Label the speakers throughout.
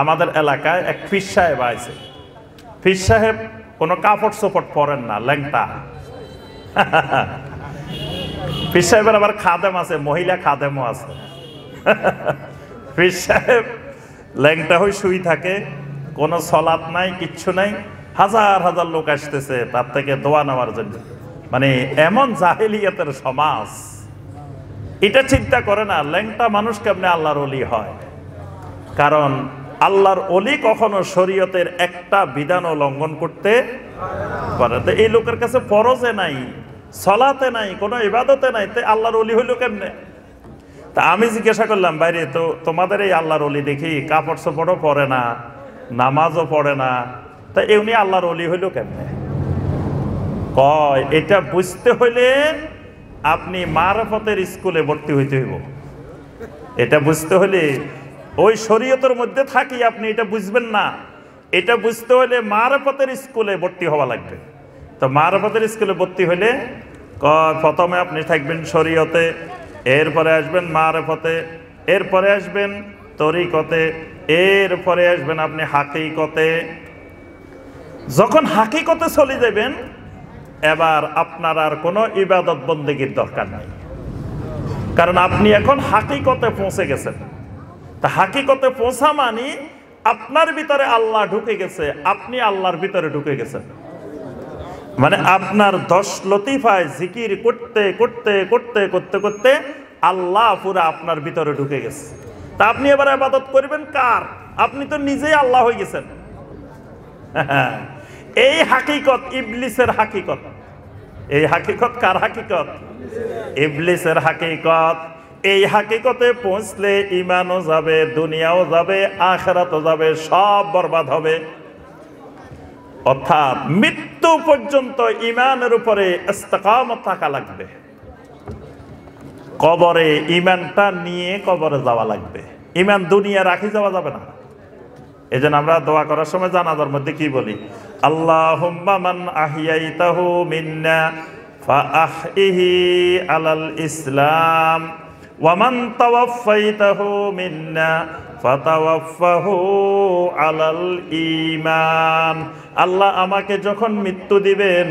Speaker 1: আমাদের এলাকায় এক পীর সাহেব আছে। পীর সাহেব কোনো কাপড় চোপড় পরেন না, ল্যাংটা। পীর সাহেবের আবার খাদেম আছে, মহিলা খাদেমও আছে। পীর সাহেব ল্যাংটা হয়ে শুই থাকে, কোনো সলাৎ নাই, কিচ্ছু নাই। হাজার হাজার লোক আসতেছে তার থেকে দোয়া নেওয়ার জন্য। মানে এমন জাহেলিয়াতের সমাজ, এটা চিন্তা করে না ল্যাংটা মানুষ কেমনে আল্লাহর ওলি হয়। কারণ আল্লাহর ওলি কখনো শরীয়তের একটা বিধানও লঙ্ঘন করতে পারে। তো এই লোকের কাছে ফরজে নাই, সলাতে নাই, কোনো ইবাদতে নাই, তো আল্লাহর ওলি হইল কেমনে? তা আমি জিজ্ঞাসা করলাম, বাইরে তো তোমাদের এই আল্লাহর ওলি দেখি কাপড় চোপড়ও পরে না, নামাজও পড়ে না, তা এমনি আল্লাহর ওলি হইল কেমনে? কয় এটা বুঝতে হইলে আপনি মারফতের স্কুলে ভর্তি হইতে হইব। এটা বুঝতে হলে ওই শরীয়তের মধ্যে থাকি আপনি এটা বুঝবেন না। এটা বুঝতে হলে মারফতের স্কুলে ভর্তি হওয়া লাগবে। তো মারফতের স্কুলে ভর্তি হইলে প্রথমে আপনি থাকবেন শরীয়তে, এরপরে আসবেন মারফতে, এরপরে আসবেন তরিকতে, এরপরে আসবেন আপনি হাকিকতে। যখন হাকিকতে চলে যাবেন, এবার আপনার আর কোনো ইবাদত বন্দেগীর দরকার নেই, কারণ আপনি এখন হাকিকতে পৌঁছে গেছেন। তা হাকিকতে পৌঁছা মানে আপনার ভিতরে আল্লাহ ঢুকে গেছে, আপনি আল্লাহর ভিতরে ঢুকে গেছেন। মানে আপনার 10 লতিফায় জিকির করতে করতে করতে করতে করতে আল্লাহ পুরা আপনার ভিতরে ঢুকে গেছে। তা আপনি এবার ইবাদত করবেন কার? আপনি তো নিজেই আল্লাহ হয়ে গেছেন। এই হাকিকত ইবলিসের হাকিকত। এই হাকিকত কার হাকিকত? ইবলিসের হাকিকত। এই হাকিকতে পৌঁছলে ঈমানও যাবে, দুনিয়াও যাবে, আখিরাতও যাবে, সব বরবাদ হবে। অর্থাৎ মৃত্যু পর্যন্ত ঈমানের উপরে ইস্তিকামত থাকা লাগবে। কবরে ঈমানটা নিয়ে কবরে যাওয়া লাগবে। ঈমান দুনিয়া রাখি যাওয়া যাবে না। এই জন্য আমরা দোয়া করার সময় জানাজার মধ্যে কি বলি? আল্লাহুম্মা মান আহিয়াইতাহু মিন্না ফাআহইহি আলাল ইসলাম ওয়া মান তাওয়াফাইতাহু মিন্না ফাতাওয়াফাহু আলাল ঈমান। আল্লাহ আমাকে যখন মৃত্যু দিবেন,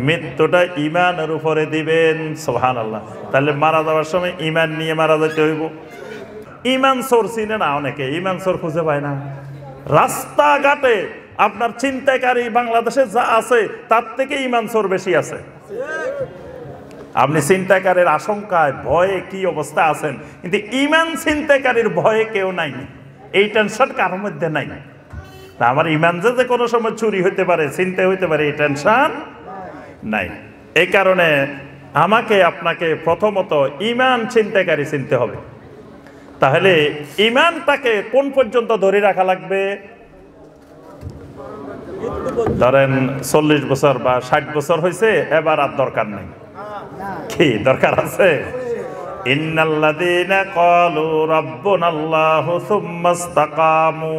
Speaker 1: মৃত্যুটা ঈমানের উপরে দিবেন। সুবহানাল্লাহ। তাহলে মারা যাওয়ার সময় ঈমান নিয়ে মারা যেতে হইব। ঈমান চোর চিনে না অনেকে, ঈমান চোর খুঁজে পায় না। রাস্তাঘাটে আপনার ছিনতাইকারী বাংলাদেশে যা আছে তার থেকে ঈমান চোর বেশি আছে। আপনি ছিনতাইকারীর আশঙ্কায় ভয়ে কি অবস্থা আছেন, কিন্তু ঈমান ছিনতাইকারীর ভয়ে কেউ নাই। এই টেনশন কারোর মধ্যে নাই। তা আমার ঈমান যে কোনো সময় চুরি হইতে পারে, ছিনতাই হইতে পারে, এই টেনশন নাই। এই কারণে আমাকে আপনাকে প্রথমত ঈমান ছিনতাইকারী চিনতে হবে। তাহলে ঈমানটাকে কোন পর্যন্ত ধরে রাখা লাগবে? ধরেন 40 বছর বা 60 বছর হয়েছে, এবার আর দরকার নেই। কি দরকার আছে? ইন্নাল্লাযীনা ক্বালু রাব্বুনাল্লাহু সুম্মা ইসতাকামু।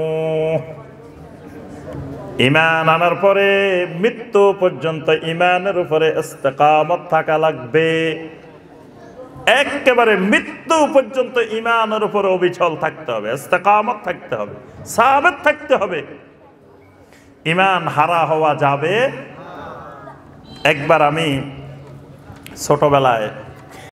Speaker 1: ঈমান আনার পরে মৃত্যু পর্যন্ত ঈমানের উপরে ইস্তিকামত থাকা লাগবে। একেবারে মৃত্যু পর্যন্ত ঈমানের উপরে অবিচল থাকতে হবে, ইস্তিকামত থাকতে হবে, সাবিত থাকতে হবে। ঈমান হারা হওয়া যাবে। একবার আমি ছোটবেলায়